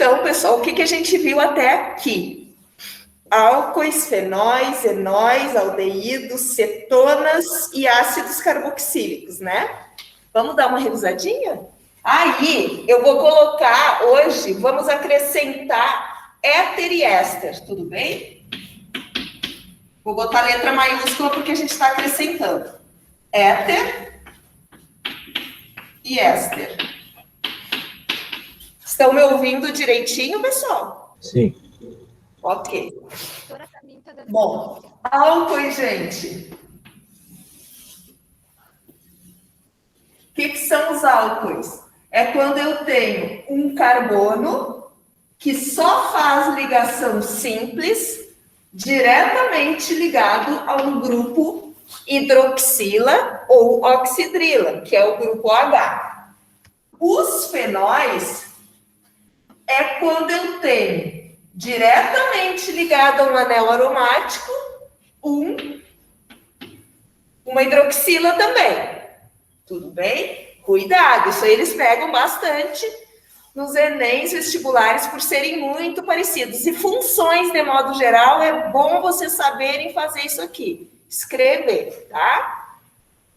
Então, pessoal, o que a gente viu até aqui? Álcoois, fenóis, enóis, aldeídos, cetonas e ácidos carboxílicos, né? Vamos dar uma revisadinha? Aí, eu vou colocar hoje, vamos acrescentar éter e éster, tudo bem? Vou botar letra maiúscula porque a gente está acrescentando. Éter e éster. Estão me ouvindo direitinho, pessoal? Sim. Ok. Bom, álcoois, gente. O que são os álcoois? É quando eu tenho um carbono que só faz ligação simples, diretamente ligado a um grupo hidroxila ou oxidrila, que é o grupo H. Os fenóis é quando eu tenho diretamente ligado a um anel aromático uma hidroxila também. Tudo bem? Cuidado, isso aí eles pegam bastante nos Enems vestibulares por serem muito parecidos. E funções, de modo geral, é bom vocês saberem fazer isso aqui. Escrever, tá?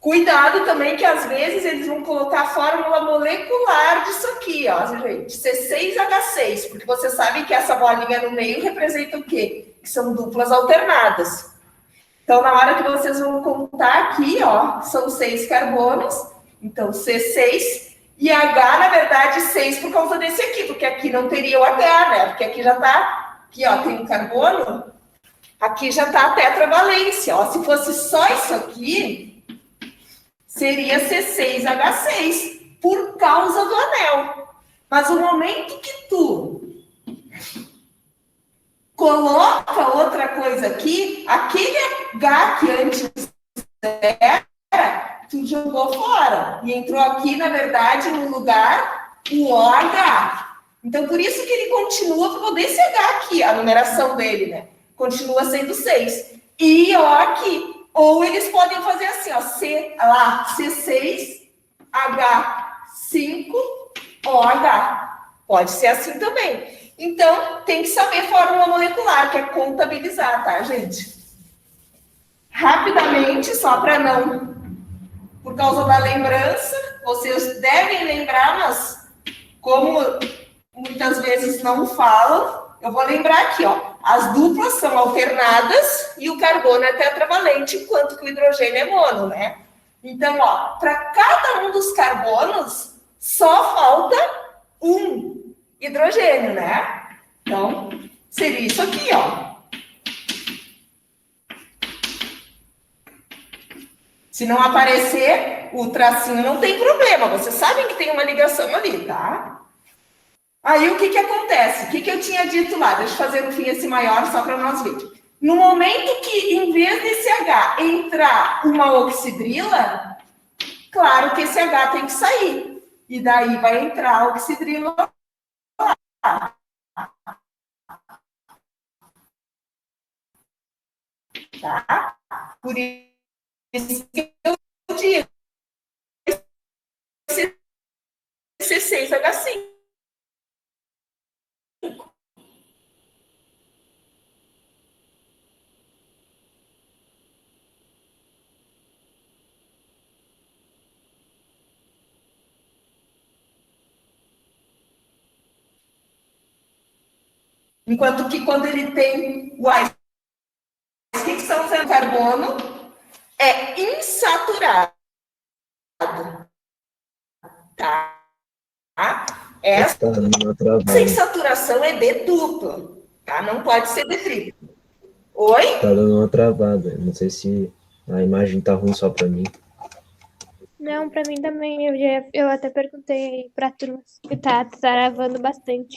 Cuidado também que às vezes eles vão colocar a fórmula molecular disso aqui, ó, gente, C6H6, porque vocês sabem que essa bolinha no meio representa o quê? Que são duplas alternadas. Então, na hora que vocês vão contar aqui, ó, são 6 carbonos, então C6, e H, na verdade, 6 por causa desse aqui, porque aqui não teria o H, né? Porque aqui já tá, aqui, ó, tem um carbono, aqui já tá a tetravalência, ó. Se fosse só isso aqui, seria C6H6, por causa do anel. Mas o momento que tu coloca outra coisa aqui, aquele H que antes era, tu jogou fora. E entrou aqui, na verdade, no lugar, o OH. Então, por isso que ele continua, vou poder esse H aqui, a numeração dele, né? Continua sendo 6. E O aqui. Ou eles podem fazer assim, ó, C6, H5, OH. Pode ser assim também. Então, tem que saber fórmula molecular, que é contabilizar, tá, gente? Rapidamente, só para não... Por causa da lembrança, vocês devem lembrar, mas como muitas vezes não falam, eu vou lembrar aqui, ó. As duplas são alternadas e o carbono é tetravalente, enquanto que o hidrogênio é mono, né? Então, ó, para cada um dos carbonos, só falta um hidrogênio, né? Então, seria isso aqui, ó. Se não aparecer o tracinho, não tem problema. Vocês sabem que tem uma ligação ali, tá? Aí, o que acontece? O que eu tinha dito lá? Deixa eu fazer no fim esse maior só para nós ver. No momento que, em vez desse H entrar uma oxidrila, claro que esse H tem que sair. E daí vai entrar a oxidrila lá. Tá? Por isso que eu digo C6H5. Enquanto que quando ele tem o que são os carbono, é insaturado. Tá? Essa insaturação é de dupla, tá? Não pode ser de tripla. Oi? Tá dando uma travada. Não sei se a imagem tá ruim só pra mim. Não, pra mim também. Eu até perguntei pra turma que tá travando bastante.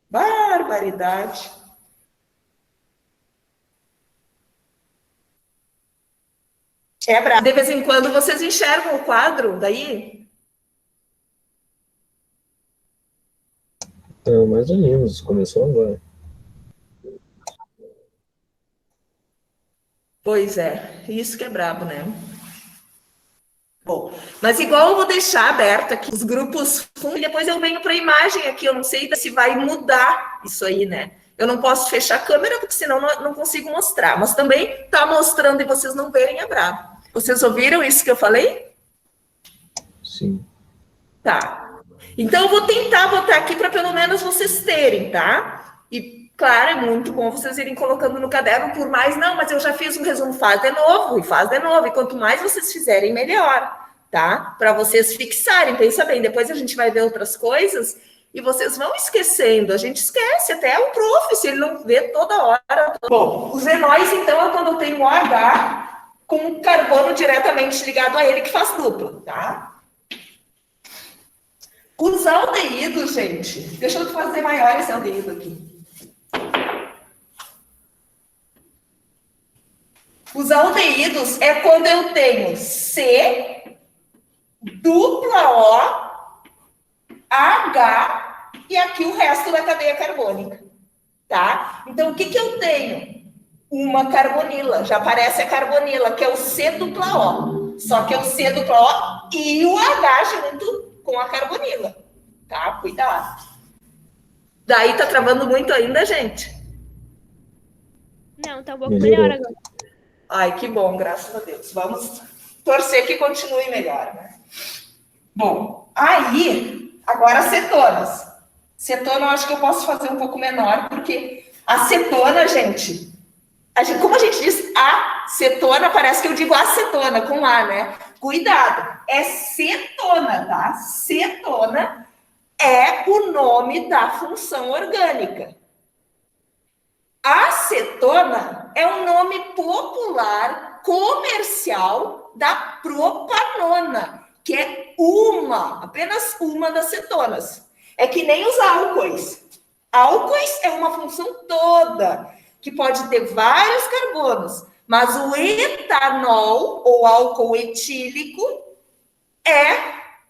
Barbaridade. É brabo. De vez em quando vocês enxergam o quadro daí? Não, mais ou menos. Começou agora. Pois é. Isso que é brabo, né? Bom, mas igual eu vou deixar aberto aqui os grupos e depois eu venho para a imagem aqui. Eu não sei se vai mudar isso aí, né? Eu não posso fechar a câmera, porque senão não consigo mostrar. Mas também tá mostrando e vocês não verem é brabo. Vocês ouviram isso que eu falei? Sim. Tá. Então eu vou tentar botar aqui para pelo menos vocês terem, tá? E, claro, é muito bom vocês irem colocando no caderno, por mais, não, mas eu já fiz um resumo, faz de novo, e faz de novo. E quanto mais vocês fizerem, melhor, tá? Para vocês fixarem, pensa bem, depois a gente vai ver outras coisas e vocês vão esquecendo. A gente esquece, até o prof, se ele não vê toda hora. Bom, os enóis, então, é quando eu tenho o H com carbono diretamente ligado a ele, que faz dupla, tá? Os aldeídos, gente, deixa eu fazer maior esse aldeído aqui. Os aldeídos é quando eu tenho C, dupla O, H e aqui o resto da cadeia carbônica, tá? Então, o que que eu tenho? Uma carbonila, já aparece a carbonila, que é o C dupla O. Só que é o C dupla O e o H junto com a carbonila, tá? Cuidado. Daí tá travando muito ainda, gente? Não, tá um pouco melhor agora. Ai, que bom, graças a Deus. Vamos torcer que continue melhor, né? Bom, aí, agora cetonas. Cetona eu acho que eu posso fazer um pouco menor, porque a cetona, gente, como a gente diz acetona, parece que eu digo acetona, com A, né? Cuidado, é cetona, tá? Cetona é o nome da função orgânica. Acetona é um nome popular, comercial, da propanona, que é apenas uma das cetonas. É que nem os álcoois. Álcoois é uma função toda, que pode ter vários carbonos, mas o etanol, ou álcool etílico, é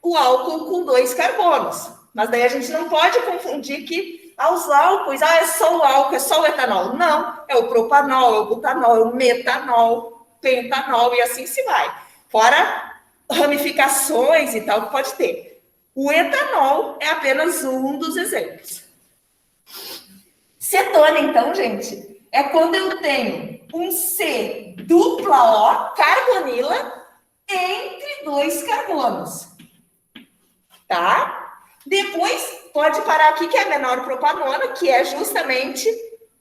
o álcool com 2 carbonos. Mas daí a gente não pode confundir que os álcoois, é só o álcool, é só o etanol. Não, é o propanol, é o butanol, é o metanol, pentanol e assim se vai. Fora ramificações e tal que pode ter. O etanol é apenas um dos exemplos. Cetona, então, gente, é quando eu tenho um C dupla O, carbonila, entre 2 carbonos. Tá? Depois, pode parar aqui, que é a menor propanona, que é justamente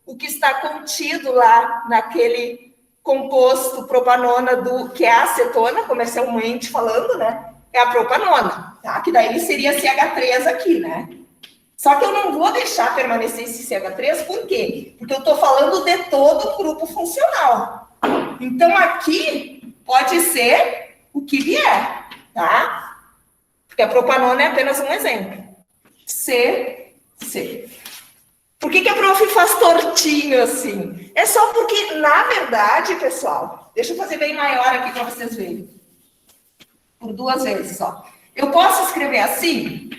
o que está contido lá naquele composto propanona que é a acetona, comercialmente falando, né? É a propanona, tá? Que daí seria CH3 aqui, né? Só que eu não vou deixar permanecer esse CH3, por quê? Porque eu estou falando de todo o grupo funcional. Então, aqui pode ser o que vier, tá? Porque a propanona é apenas um exemplo. C. Por que a prof faz tortinho assim? É só porque, na verdade, pessoal, deixa eu fazer bem maior aqui para vocês verem. Por 2 vezes só. Eu posso escrever assim?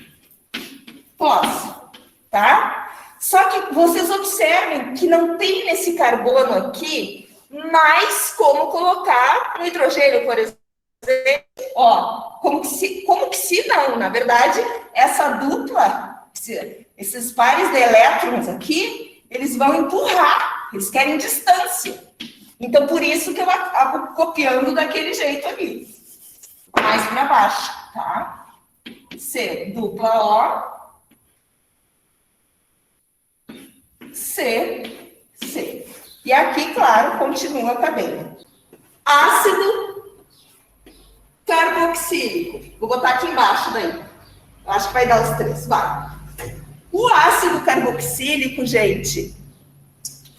Posso, tá? Só que vocês observem que não tem nesse carbono aqui mais como colocar no hidrogênio, por exemplo. Ó, como que se não, na verdade, essa dupla, esses pares de elétrons aqui, eles vão empurrar, eles querem distância. Então, por isso que eu acabo copiando daquele jeito ali. Mais para baixo, tá? C, dupla O, C. E aqui, claro, continua a cadeia. Ácido carboxílico. Vou botar aqui embaixo daí. Acho que vai dar os 3. Vai. O ácido carboxílico, gente,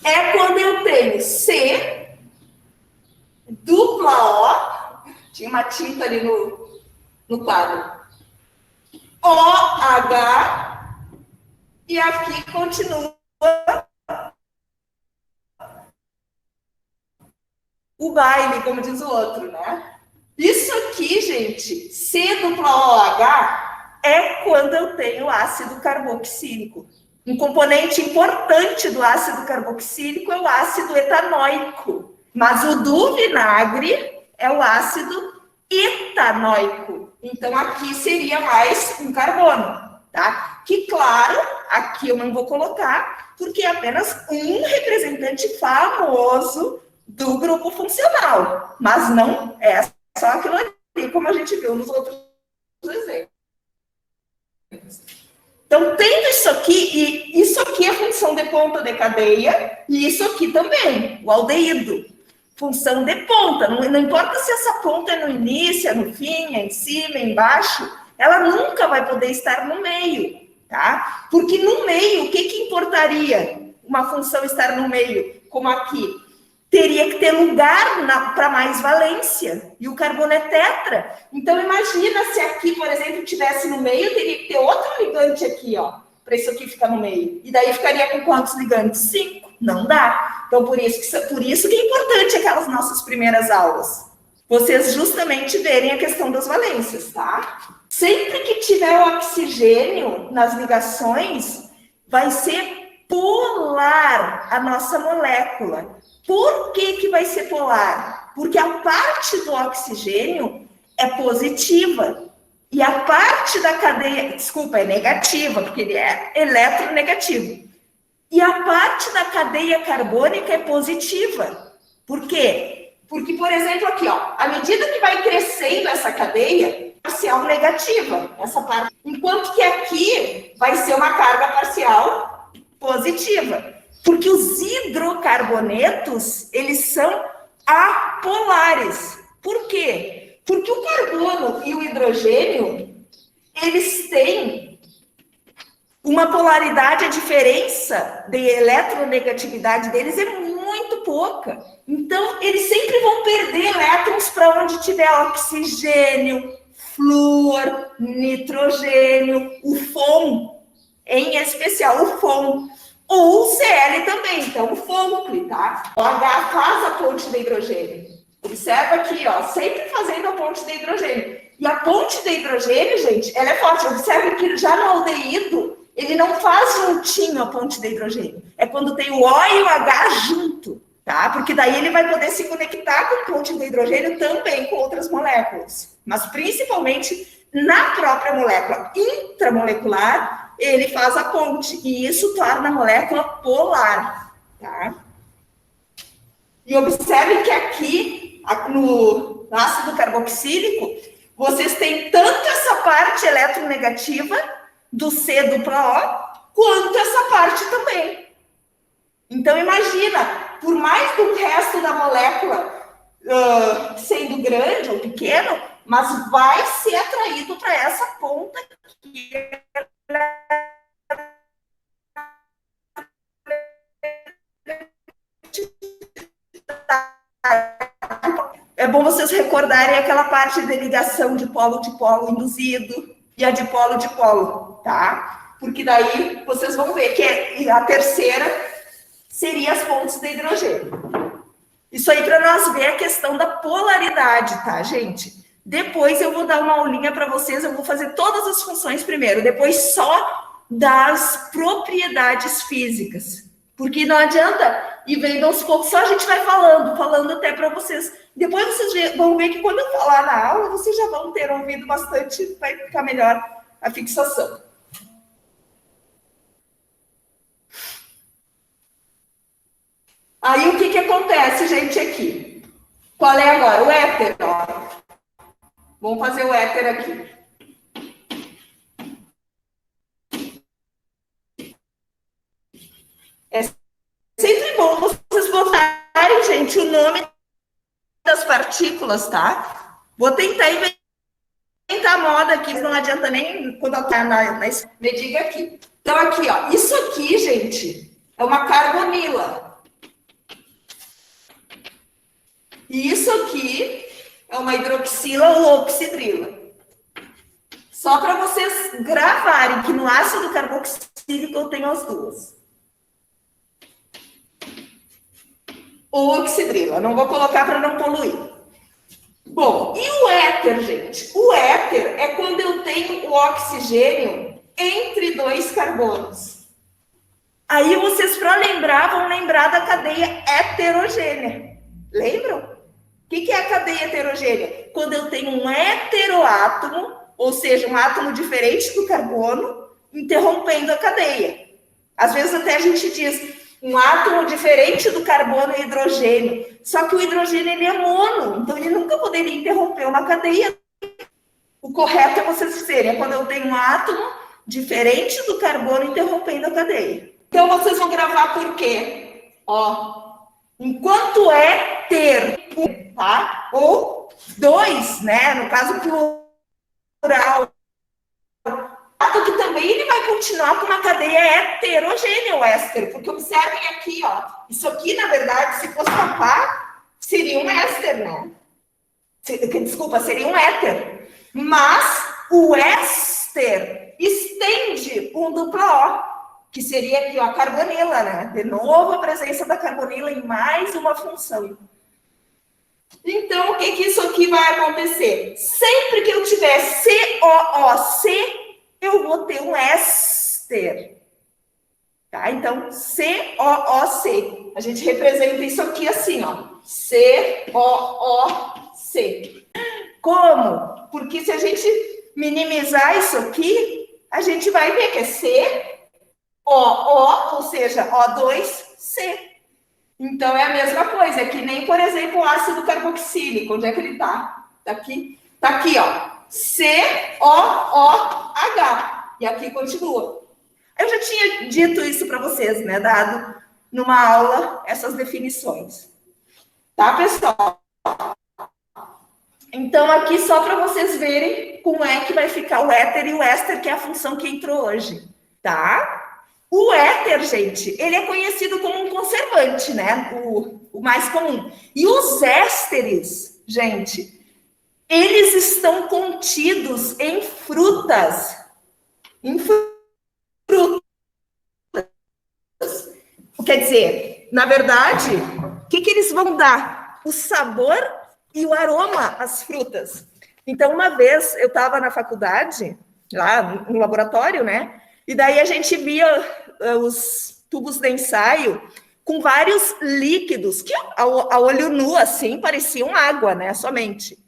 é quando eu tenho C, dupla O, tinha uma tinta ali no quadro, OH, e aqui continua o baile, como diz o outro, né? Isso aqui, gente, C dupla OH, é quando eu tenho ácido carboxílico. Um componente importante do ácido carboxílico é o ácido etanóico. Mas o do vinagre é o ácido etanóico. Então, aqui seria mais um carbono, tá? Que, claro, aqui eu não vou colocar, porque é apenas um representante famoso do grupo funcional, mas não é só aquilo ali, como a gente viu nos outros exemplos. Então, tendo isso aqui, e isso aqui é função de ponta de cadeia, e isso aqui também, o aldeído. Função de ponta, não importa se essa ponta é no início, é no fim, é em cima, é embaixo, ela nunca vai poder estar no meio, tá? Porque no meio, o que importaria uma função estar no meio, como aqui? Teria que ter lugar para mais valência, e o carbono é tetra. Então, imagina se aqui, por exemplo, tivesse no meio, teria que ter outro ligante aqui, ó, para isso aqui ficar no meio. E daí ficaria com quantos ligantes? 5. Não dá. Então, por isso que é importante aquelas nossas primeiras aulas. Vocês justamente verem a questão das valências, tá? Sempre que tiver o oxigênio nas ligações, vai ser polar a nossa molécula. Por que vai ser polar? Porque a parte do oxigênio é positiva. E a parte da cadeia, desculpa, é negativa, porque ele é eletronegativo. E a parte da cadeia carbônica é positiva. Por quê? Porque, por exemplo, aqui, ó, à medida que vai crescendo essa cadeia, parcial negativa, essa parte. Enquanto que aqui vai ser uma carga parcial positiva. Porque os hidrocarbonetos, eles são apolares. Por quê? Porque o carbono e o hidrogênio, eles têm uma polaridade, a diferença de eletronegatividade deles é muito pouca. Então, eles sempre vão perder elétrons para onde tiver oxigênio, flúor, nitrogênio, o FON, em especial o FON, ou o Cl também, então o FONC, tá? O H faz a ponte de hidrogênio. Observa aqui, ó, sempre fazendo a ponte de hidrogênio. E a ponte de hidrogênio, gente, ela é forte. Observa que já no aldeído, ele não faz juntinho a ponte de hidrogênio. É quando tem o O e o H junto, tá? Porque daí ele vai poder se conectar com a ponte de hidrogênio também com outras moléculas. Mas principalmente na própria molécula intramolecular, ele faz a ponte. E isso torna a molécula polar, tá? E observe que aqui, no ácido carboxílico, vocês têm tanto essa parte eletronegativa do C duplo O, quanto essa parte também. Então, imagina, por mais que o resto da molécula sendo grande ou pequeno, mas vai ser atraído para essa ponta que é bom vocês recordarem aquela parte de ligação de polo induzido e a dipolo, tá? Porque daí vocês vão ver que a terceira seria as pontes de hidrogênio. Isso aí para nós ver a questão da polaridade, tá, gente? Depois eu vou dar uma aulinha para vocês, eu vou fazer todas as funções primeiro, depois só das propriedades físicas. Porque não adianta ir vendo aos poucos, só a gente vai falando até para vocês. Depois vocês vão ver que quando eu falar na aula, vocês já vão ter ouvido bastante, vai ficar melhor a fixação. Aí o que acontece, gente, aqui? Qual é agora? O éter, ó. Vamos fazer o éter aqui. É sempre bom vocês botarem, gente, o nome das partículas, tá? Vou tentar inventar a moda aqui, não adianta nem quando eu tá me diga aqui. Então, aqui, ó, isso aqui, gente, é uma carbonila. E isso aqui é uma hidroxila ou oxidrila. Só para vocês gravarem que no ácido carboxílico eu tenho as duas. Oxidrila, não vou colocar para não poluir. Bom, e o éter, gente? O éter é quando eu tenho o oxigênio entre dois carbonos. Aí vocês, para lembrar, vão lembrar da cadeia heterogênea. Lembram? O que é a cadeia heterogênea? Quando eu tenho um heteroátomo, ou seja, um átomo diferente do carbono, interrompendo a cadeia. Às vezes até a gente diz um átomo diferente do carbono e hidrogênio. Só que o hidrogênio ele é mono, então ele nunca poderia interromper uma cadeia. O correto é vocês dizerem, é quando eu tenho um átomo diferente do carbono interrompendo a cadeia. Então vocês vão gravar por quê? Ó, enquanto é ter, tá? Ou dois, né? No caso plural. Que também ele vai continuar com uma cadeia heterogênea, o éster, porque observem aqui, ó, isso aqui, na verdade, se fosse uma pá, seria um éster, né? Desculpa, seria um éter. Mas o éster estende um duplo O, que seria aqui, ó, a carbonila, né? De novo, a presença da carbonila em mais uma função. Então, o que isso aqui vai acontecer? Sempre que eu tiver COOC, eu vou ter um éster. Tá? Então, COOC. A gente representa isso aqui assim, ó. COOC. Como? Porque se a gente minimizar isso aqui, a gente vai ver que é COO, ou seja, O2C. Então, é a mesma coisa. É que nem, por exemplo, o ácido carboxílico. Onde é que ele está? Está aqui. Está aqui, ó. COOH. E aqui continua. Eu já tinha dito isso para vocês, né? Dado numa aula essas definições. Tá, pessoal? Então, aqui só para vocês verem como é que vai ficar o éter e o éster, que é a função que entrou hoje. Tá? O éter, gente, ele é conhecido como um conservante, né? O mais comum. E os ésteres, gente, eles estão contidos em frutas. Em frutas. Quer dizer, na verdade, o que eles vão dar? O sabor e o aroma às frutas. Então, uma vez, eu estava na faculdade, lá no laboratório, né? E daí a gente via os tubos de ensaio com vários líquidos, que a olho nu, assim, pareciam água, né? Somente.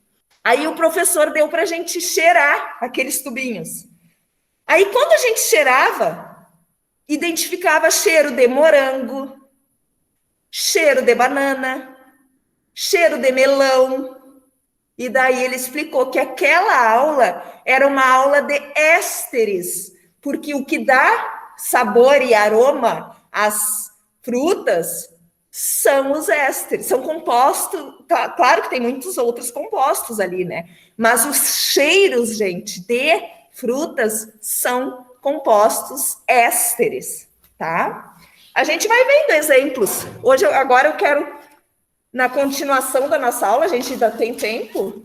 Aí o professor deu para a gente cheirar aqueles tubinhos. Aí, quando a gente cheirava, identificava cheiro de morango, cheiro de banana, cheiro de melão. E daí ele explicou que aquela aula era uma aula de ésteres, porque o que dá sabor e aroma às frutas são os ésteres, são compostos, claro que tem muitos outros compostos ali, né? Mas os cheiros, gente, de frutas são compostos ésteres, tá? A gente vai vendo exemplos. Agora eu quero, na continuação da nossa aula, a gente ainda tem tempo,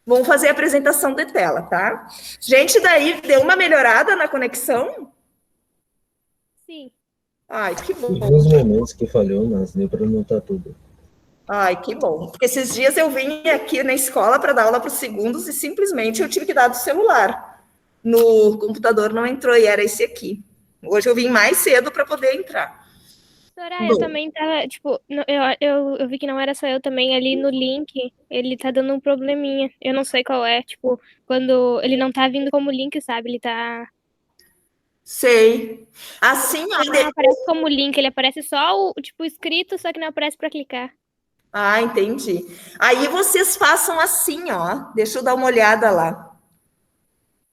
vamos fazer a apresentação de tela, tá? Gente, daí deu uma melhorada na conexão? Sim. Ai, que bom. Teve uns momentos que falhou, mas deu para anotar tudo. Ai, que bom. Porque esses dias eu vim aqui na escola para dar aula para os segundos e simplesmente eu tive que dar do celular. No computador não entrou e era esse aqui. Hoje eu vim mais cedo para poder entrar. Soraya, eu também tava, tipo, eu vi que não era só eu também, ali no link, ele tá dando um probleminha. Eu não sei qual é, tipo, quando ele não tá vindo como link, sabe? Ele tá... Sei. Assim, ó. Ele não aparece como link, ele aparece só o, tipo, escrito, só que não aparece para clicar. Ah, entendi. Aí vocês façam assim, ó. Deixa eu dar uma olhada lá.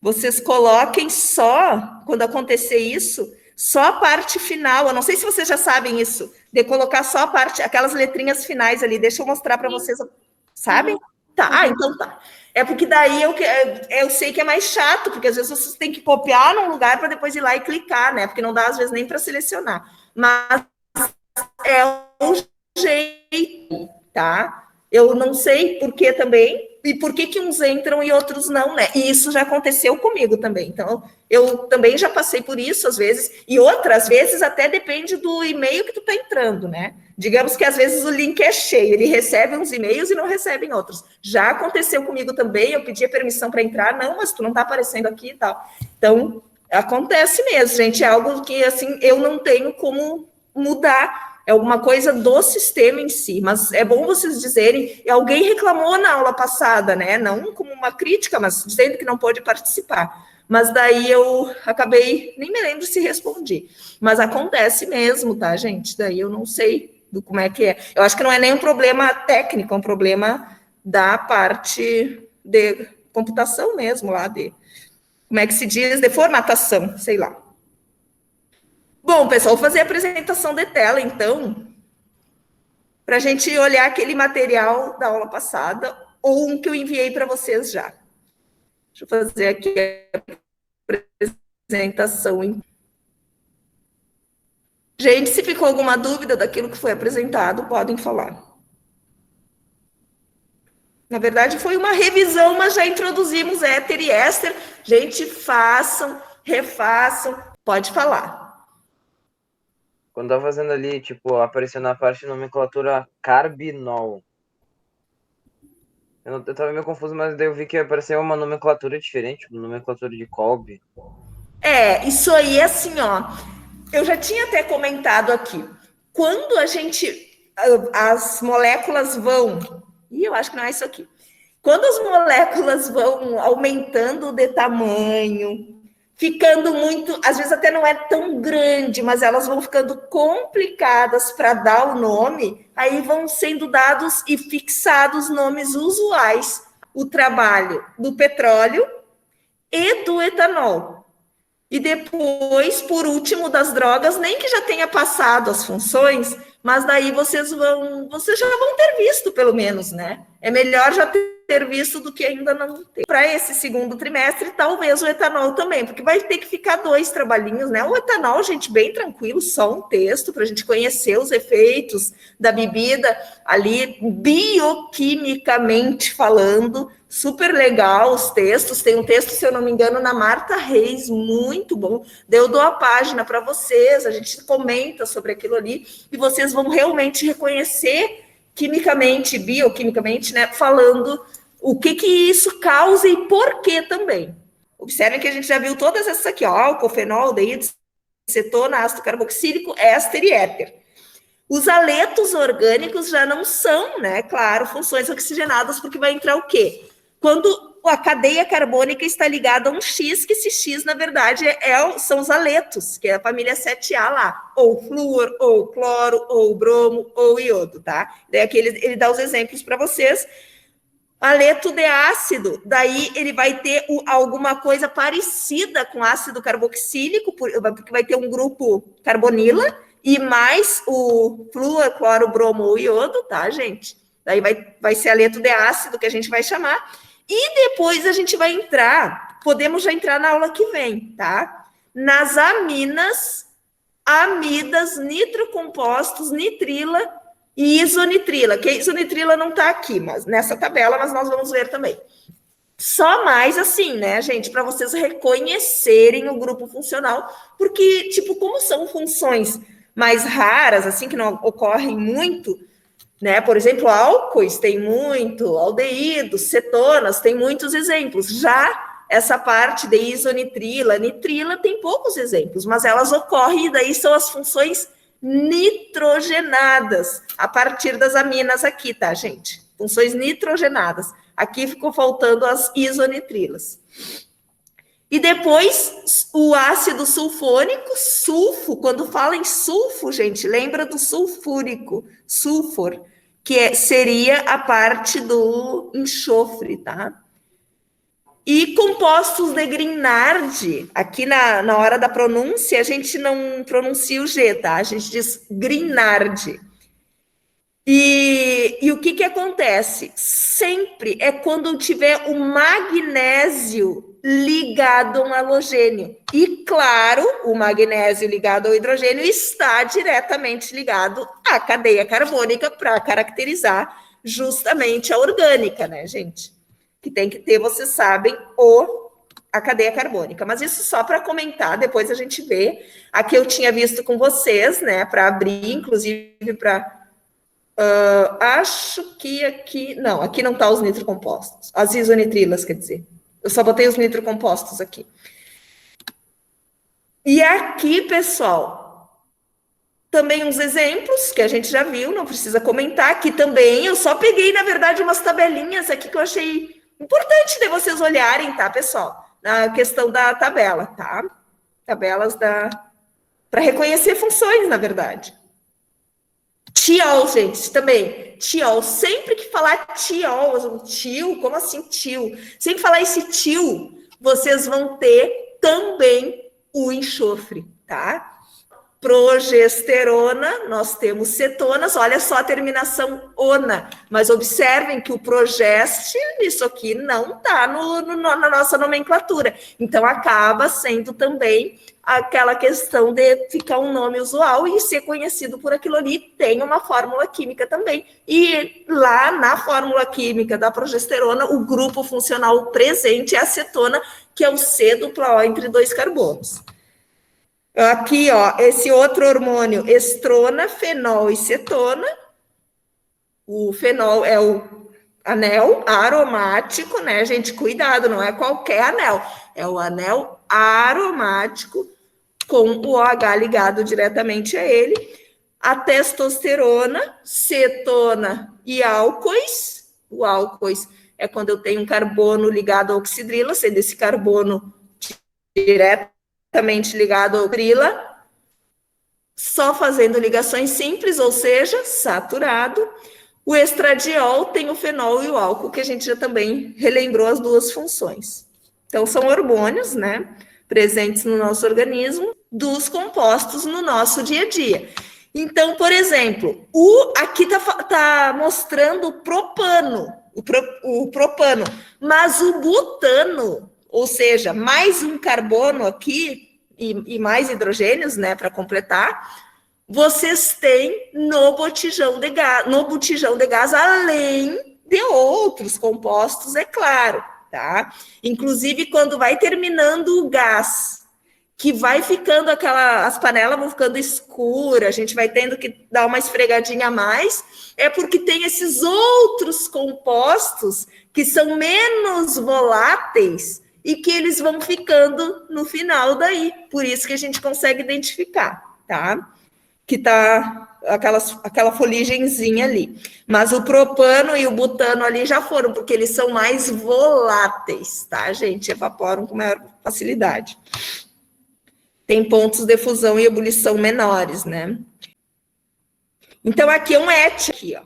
Vocês coloquem só, quando acontecer isso, só a parte final. Eu não sei se vocês já sabem isso, de colocar só a parte, aquelas letrinhas finais ali. Deixa eu mostrar para vocês. Sabem? Tá, então tá. É porque daí eu sei que é mais chato, porque às vezes vocês têm que copiar num lugar para depois ir lá e clicar, né? Porque não dá, às vezes, nem para selecionar. Mas é um jeito, tá? Eu não sei por que também, e por que uns entram e outros não, né? E isso já aconteceu comigo também. Então, eu também já passei por isso, às vezes, e outras vezes até depende do e-mail que tu tá entrando, né? Digamos que às vezes o link é cheio, ele recebe uns e-mails e não recebe em outros. Já aconteceu comigo também, eu pedi a permissão para entrar, não, mas tu não tá aparecendo aqui e tal. Então, acontece mesmo, gente, é algo que, assim, eu não tenho como mudar É alguma coisa do sistema em si, mas é bom vocês dizerem, alguém reclamou na aula passada, né, não como uma crítica, mas dizendo que não pôde participar, mas daí eu acabei, nem me lembro se respondi, mas acontece mesmo, tá, gente, daí eu não sei do como é que é, eu acho que não é nem um problema técnico, é um problema da parte de computação mesmo, lá de, como é que se diz, de formatação, sei lá. Bom, pessoal, vou fazer a apresentação de tela, então, para a gente olhar aquele material da aula passada, ou um que eu enviei para vocês já. Deixa eu fazer aqui a apresentação. Gente, se ficou alguma dúvida daquilo que foi apresentado, podem falar. Na verdade, foi uma revisão, mas já introduzimos éter e éster. Gente, façam, refaçam, pode falar. Quando tava fazendo ali, tipo, apareceu na parte de nomenclatura carbinol. Eu tava meio confuso, mas daí eu vi que apareceu uma nomenclatura diferente, uma nomenclatura de Kolbe. Isso aí, assim, ó. Eu já tinha até comentado aqui. Quando a gente, as moléculas vão... eu acho que não é isso aqui. Quando as moléculas vão aumentando de tamanho, ficando muito, às vezes até não é tão grande, mas elas vão ficando complicadas para dar o nome, aí vão sendo dados e fixados nomes usuais. O trabalho do petróleo e do etanol. E depois, por último, das drogas, nem que já tenha passado as funções, mas daí vocês já vão ter visto, pelo menos, né? É melhor já ter visto do que ainda não ter. Para esse segundo trimestre, talvez o etanol também, porque vai ter que ficar 2 trabalhinhos, né? O etanol, gente, bem tranquilo, só um texto para a gente conhecer os efeitos da bebida ali, bioquimicamente falando, super legal os textos. Tem um texto, se eu não me engano, na Marta Reis, muito bom. Eu dou a página para vocês, a gente comenta sobre aquilo ali, e vocês vão realmente reconhecer quimicamente, bioquimicamente, né, falando o que isso causa e por que também. Observem que a gente já viu todas essas aqui, ó, álcool, fenol, aldeído, cetona, ácido carboxílico, éster e éter. Os aletos orgânicos já não são, né, claro, funções oxigenadas, porque vai entrar o quê? Quando a cadeia carbônica está ligada a um X, que esse X, na verdade, são os aletos, que é a família 7A lá, ou flúor, ou cloro, ou bromo, ou iodo, tá? Daí aqui ele dá os exemplos para vocês. Aleto de ácido, daí ele vai ter alguma coisa parecida com ácido carboxílico, porque vai ter um grupo carbonila, e mais o flúor, cloro, bromo ou iodo, tá, gente? Daí vai ser aleto de ácido, que a gente vai chamar. E depois a gente vai entrar, podemos já entrar na aula que vem, tá? Nas aminas, amidas, nitrocompostos, nitrila e isonitrila, que a isonitrila não está aqui, mas nessa tabela, mas nós vamos ver também. Só mais assim, né, gente, para vocês reconhecerem o grupo funcional, porque, tipo, como são funções mais raras, assim, que não ocorrem muito, né? Por exemplo, álcoois tem muito, aldeídos, cetonas, tem muitos exemplos. Já essa parte de isonitrila, nitrila, tem poucos exemplos, mas elas ocorrem e daí são as funções nitrogenadas, a partir das aminas aqui, tá, gente? Funções nitrogenadas. Aqui ficou faltando as isonitrilas. E depois, o ácido sulfônico, sulfo, quando fala em sulfo, gente, lembra do sulfúrico, sulfur, que seria a parte do enxofre, tá? E compostos de Grignard, aqui na hora da pronúncia, a gente não pronuncia o G, tá? A gente diz Grignard. E o que acontece? Sempre é quando tiver o magnésio ligado a um halogênio. E, claro, o magnésio ligado ao hidrogênio está diretamente ligado à cadeia carbônica para caracterizar justamente a orgânica, né, gente? Que tem que ter, vocês sabem, a cadeia carbônica. Mas isso só para comentar, depois a gente vê. Aqui eu tinha visto com vocês, né, para abrir, inclusive para... acho que aqui... Não, aqui não está os nitrocompostos. As isonitrilas, quer dizer. Eu só botei os nitrocompostos aqui. E aqui, pessoal, também uns exemplos que a gente já viu, não precisa comentar. Aqui também eu só peguei, na verdade, umas tabelinhas aqui que eu achei importante de vocês olharem, tá, pessoal? Na questão da tabela, tá? Tabelas para reconhecer funções, na verdade. TIOL, gente, também. TIOL, sempre que falar TIOL, tio, como assim tio? Sempre falar esse tio, vocês vão ter também o enxofre, tá? Progesterona, nós temos cetonas, olha só a terminação ona, mas observem que o progeste, isso aqui não está na nossa nomenclatura, então acaba sendo também aquela questão de ficar um nome usual e ser conhecido por aquilo ali, tem uma fórmula química também, e lá na fórmula química da progesterona, o grupo funcional presente é a cetona, que é o C dupla O entre 2 carbonos. Aqui, ó, esse outro hormônio, estrona, fenol e cetona. O fenol é o anel aromático, né, gente? Cuidado, não é qualquer anel. É o anel aromático com o OH ligado diretamente a ele. A testosterona, cetona e álcoois. O álcoois é quando eu tenho um carbono ligado à oxidrila, sendo esse carbono diretamente ligado ao brila, só fazendo ligações simples, ou seja, saturado. O estradiol tem o fenol e o álcool, que a gente já também relembrou as duas funções. Então, são hormônios, né, presentes no nosso organismo, dos compostos no nosso dia a dia. Então, por exemplo, aqui tá mostrando o propano, o propano, mas o butano, ou seja, mais um carbono aqui e mais hidrogênios, né, para completar, vocês têm no botijão de gás, além de outros compostos, é claro, tá? Inclusive, quando vai terminando o gás, que vai ficando as panelas vão ficando escuras, a gente vai tendo que dar uma esfregadinha a mais, é porque tem esses outros compostos que são menos voláteis e que eles vão ficando no final daí. Por isso que a gente consegue identificar, tá? Que tá aquela foligenzinha ali. Mas o propano e o butano ali já foram, porque eles são mais voláteis, tá, gente? Evaporam com maior facilidade. Tem pontos de fusão e ebulição menores, né? Então, aqui é um ET, aqui, ó.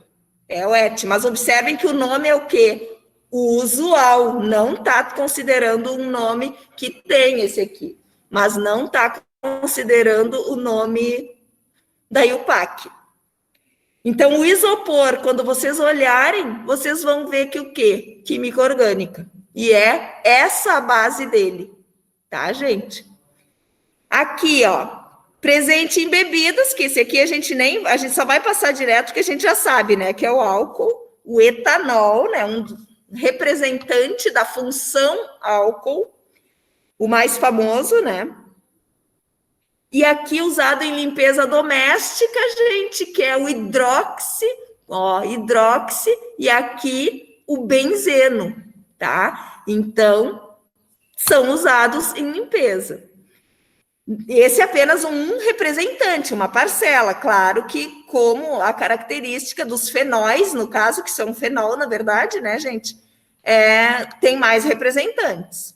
É o ET, mas observem que o nome é o quê? O usual, não está considerando um nome que tem esse aqui, mas não está considerando o nome da IUPAC. Então, o isopor, quando vocês olharem, vocês vão ver que o quê? Química orgânica. E é essa a base dele, tá, gente? Aqui, ó, presente em bebidas, que esse aqui a gente só vai passar direto, que a gente já sabe, né? Que é o álcool, o etanol, né? Um representante da função álcool, o mais famoso, né? E aqui usado em limpeza doméstica, gente, que é o hidroxi, ó, hidroxi, e aqui o benzeno, tá? Então, são usados em limpeza. Esse é apenas um representante, uma parcela, claro que como a característica dos fenóis, no caso, que são fenol, na verdade, né, gente, tem mais representantes.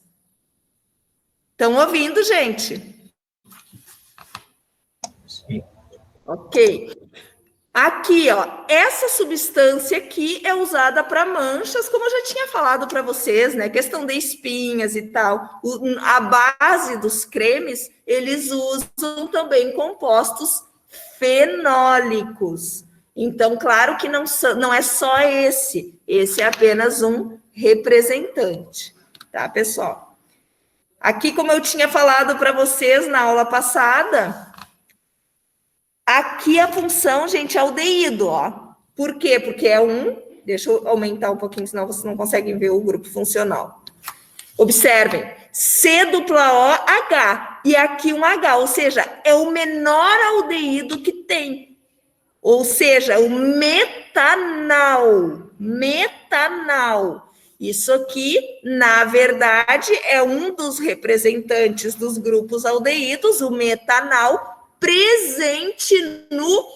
Estão ouvindo, gente? Sim. Ok. Aqui, ó, essa substância aqui é usada para manchas, como eu já tinha falado para vocês, né? Questão de espinhas e tal. A base dos cremes, eles usam também compostos fenólicos. Então, claro que não é só esse é apenas um representante, tá, pessoal? Aqui, como eu tinha falado para vocês na aula passada, aqui a função, gente, é aldeído, ó. Por quê? Porque é deixa eu aumentar um pouquinho, senão vocês não conseguem ver o grupo funcional. Observem, C dupla O, H, e aqui um H, ou seja, é o menor aldeído que tem. Ou seja, o metanal. Isso aqui, na verdade, é um dos representantes dos grupos aldeídos, o metanal, presente no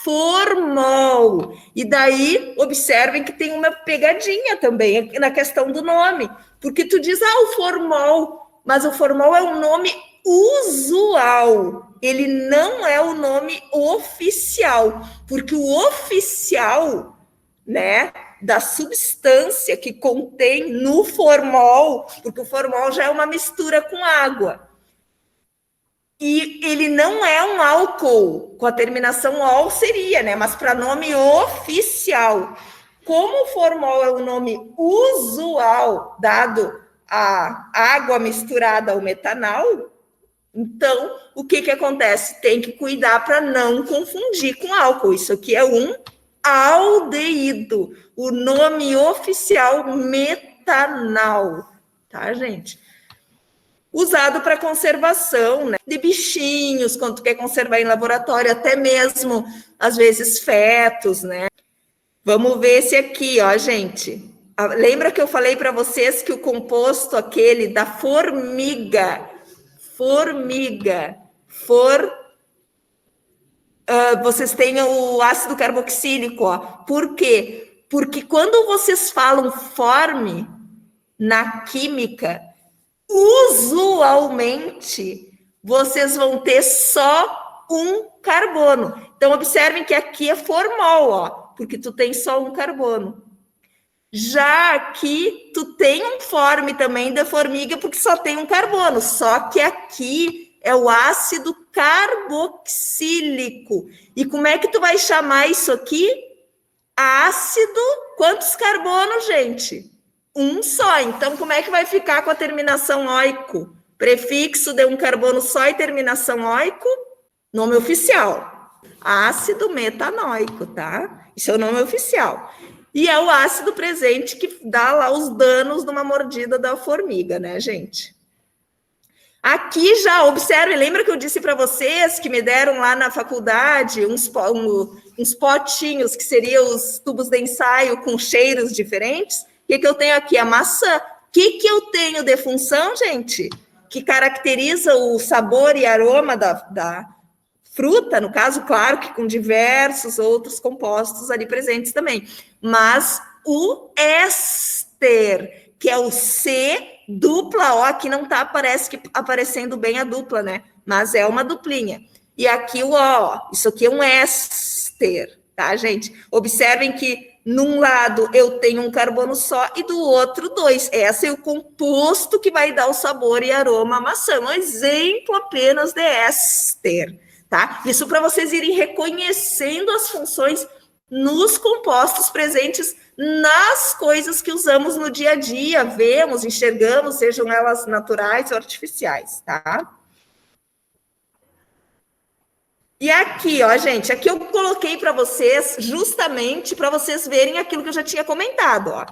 formol. E daí, observem que tem uma pegadinha também na questão do nome, porque tu diz, o formol, mas o formol é um nome usual, ele não é o nome oficial, porque o oficial, né, da substância que contém no formol, porque o formol já é uma mistura com água, e ele não é um álcool, com a terminação ol seria, né, mas para nome oficial, como o formol é um nome usual, dado a água misturada ao metanol, então, o que acontece? Tem que cuidar para não confundir com álcool. Isso aqui é um aldeído, o nome oficial metanol, tá, gente? Usado para conservação, né, de bichinhos, quando tu quer conservar em laboratório, até mesmo, às vezes, fetos, né? Vamos ver esse aqui, ó, gente. Lembra que eu falei para vocês que o composto aquele da formiga, vocês têm o ácido carboxílico, ó. Por quê? Porque quando vocês falam forme na química, usualmente vocês vão ter só um carbono. Então observem que aqui é formol, ó, porque tu tem só um carbono. Já aqui, tu tem um forme também da formiga, porque só tem um carbono, só que aqui é o ácido carboxílico. E como é que tu vai chamar isso aqui? Ácido, quantos carbonos, gente? Um só. Então, como é que vai ficar com a terminação oico? Prefixo de um carbono só e terminação oico? Nome oficial. Ácido metanoico, tá? Isso é o nome oficial. E é o ácido presente que dá lá os danos numa mordida da formiga, né, gente? Aqui já, observe, lembra que eu disse para vocês que me deram lá na faculdade uns potinhos que seriam os tubos de ensaio com cheiros diferentes? O que eu tenho aqui? A maçã. O que eu tenho de função, gente? Que caracteriza o sabor e aroma da fruta, no caso, claro que com diversos outros compostos ali presentes também. Mas o éster, que é o C dupla O, aqui não tá, parece que aparecendo bem a dupla, né? Mas é uma duplinha. E aqui o O, isso aqui é um éster, tá, gente? Observem que num lado eu tenho um carbono só e do outro dois. Esse é o composto que vai dar o sabor e aroma à maçã. Um exemplo apenas de éster, tá? Isso para vocês irem reconhecendo as funções nos compostos presentes nas coisas que usamos no dia a dia, vemos, enxergamos, sejam elas naturais ou artificiais, tá? E aqui, ó, gente, aqui eu coloquei para vocês, justamente para vocês verem aquilo que eu já tinha comentado, ó.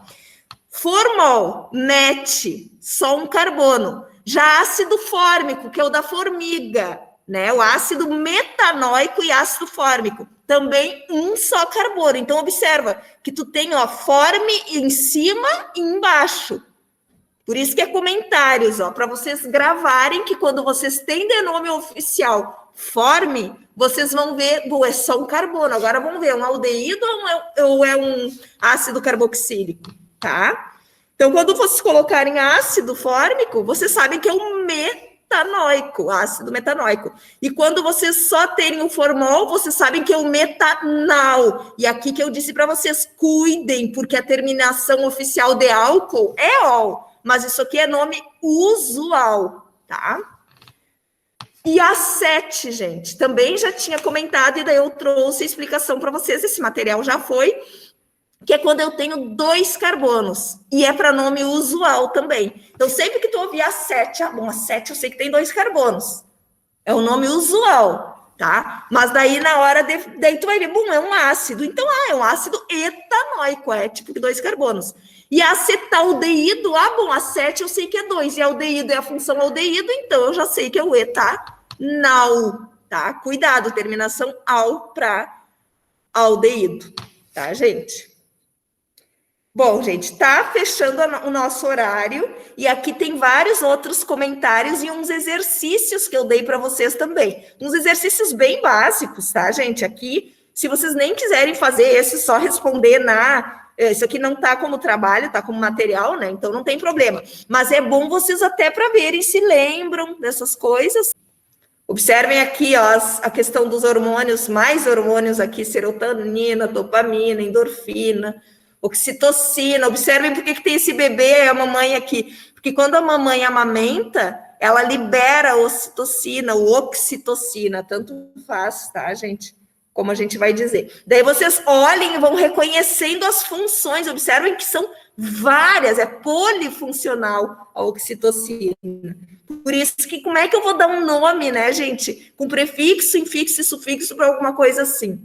Formol, MET, só um carbono. Já ácido fórmico, que é o da formiga, né? O ácido metanoico e ácido fórmico, também um só carbono. Então, observa que tu tem, ó, forme em cima e embaixo. Por isso que é comentários, ó, para vocês gravarem que quando vocês têm de nome oficial forme, vocês vão ver, é só um carbono. Agora vamos ver, um aldeído ou é um ácido carboxílico, tá? Então, quando vocês colocarem ácido fórmico, vocês sabem que é um metanoico, ácido metanoico. E quando vocês só terem o formol, vocês sabem que é o metanal. E aqui que eu disse para vocês, cuidem, porque a terminação oficial de álcool é ol, mas isso aqui é nome usual, tá? E a 7, gente, também já tinha comentado, e daí eu trouxe a explicação para vocês, esse material já foi, que é quando eu tenho 2 carbonos, e é para nome usual também. Então, sempre que tu ouvir a 7, bom, a 7 eu sei que tem 2 carbonos, é o nome usual, tá? Mas daí, na hora, daí tu vai ver, bom, é um ácido, então, é um ácido etanoico, é tipo de 2 carbonos. E acetaldeído, bom, a 7 eu sei que é 2, e aldeído é a função aldeído, então eu já sei que é o etanal, tá? Cuidado, terminação al para aldeído, tá, gente? Bom, gente, tá fechando o nosso horário e aqui tem vários outros comentários e uns exercícios que eu dei para vocês também. Uns exercícios bem básicos, tá, gente? Aqui, se vocês nem quiserem fazer esse, só responder isso aqui não tá como trabalho, tá como material, né? Então não tem problema. Mas é bom vocês até para verem se lembram dessas coisas. Observem aqui, ó, a questão dos hormônios, mais hormônios aqui, serotonina, dopamina, endorfina, oxitocina. Observem por que tem esse bebê e a mamãe aqui. Porque quando a mamãe amamenta, ela libera a ocitocina, ou oxitocina, tanto faz, tá, gente? Como a gente vai dizer. Daí vocês olhem e vão reconhecendo as funções. Observem que são várias, é polifuncional a oxitocina. Por isso que como é que eu vou dar um nome, né, gente? Com prefixo, infixo e sufixo para alguma coisa assim.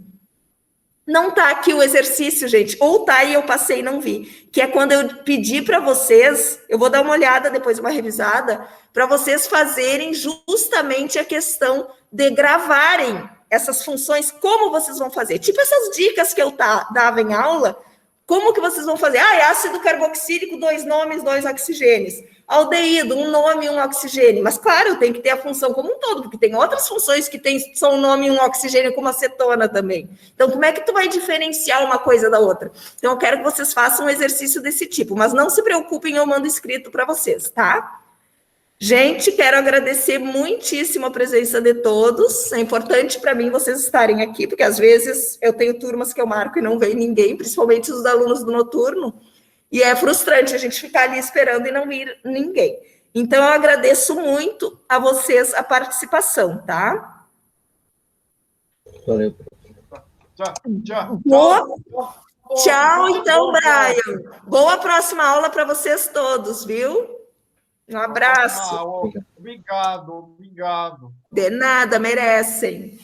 Não tá aqui o exercício, gente. Ou tá e eu passei e não vi. Que é quando eu pedi para vocês, eu vou dar uma olhada depois, uma revisada, para vocês fazerem justamente a questão de gravarem essas funções, como vocês vão fazer. Tipo essas dicas que eu dava em aula, como que vocês vão fazer? É ácido carboxílico, 2 nomes, 2 oxigênios. Aldeído, 1 nome, 1 oxigênio. Mas, claro, tem que ter a função como um todo, porque tem outras funções que são um nome e 1 oxigênio, como acetona também. Então, como é que tu vai diferenciar uma coisa da outra? Então, eu quero que vocês façam um exercício desse tipo, mas não se preocupem, eu mando escrito para vocês, tá? Gente, quero agradecer muitíssimo a presença de todos. É importante para mim vocês estarem aqui, porque às vezes eu tenho turmas que eu marco e não vem ninguém, principalmente os alunos do noturno, e é frustrante a gente ficar ali esperando e não vir ninguém. Então, eu agradeço muito a vocês a participação, tá? Valeu. Tchau, então, Brian. Boa próxima aula para vocês todos, viu? Um abraço. Obrigado. De nada, merecem.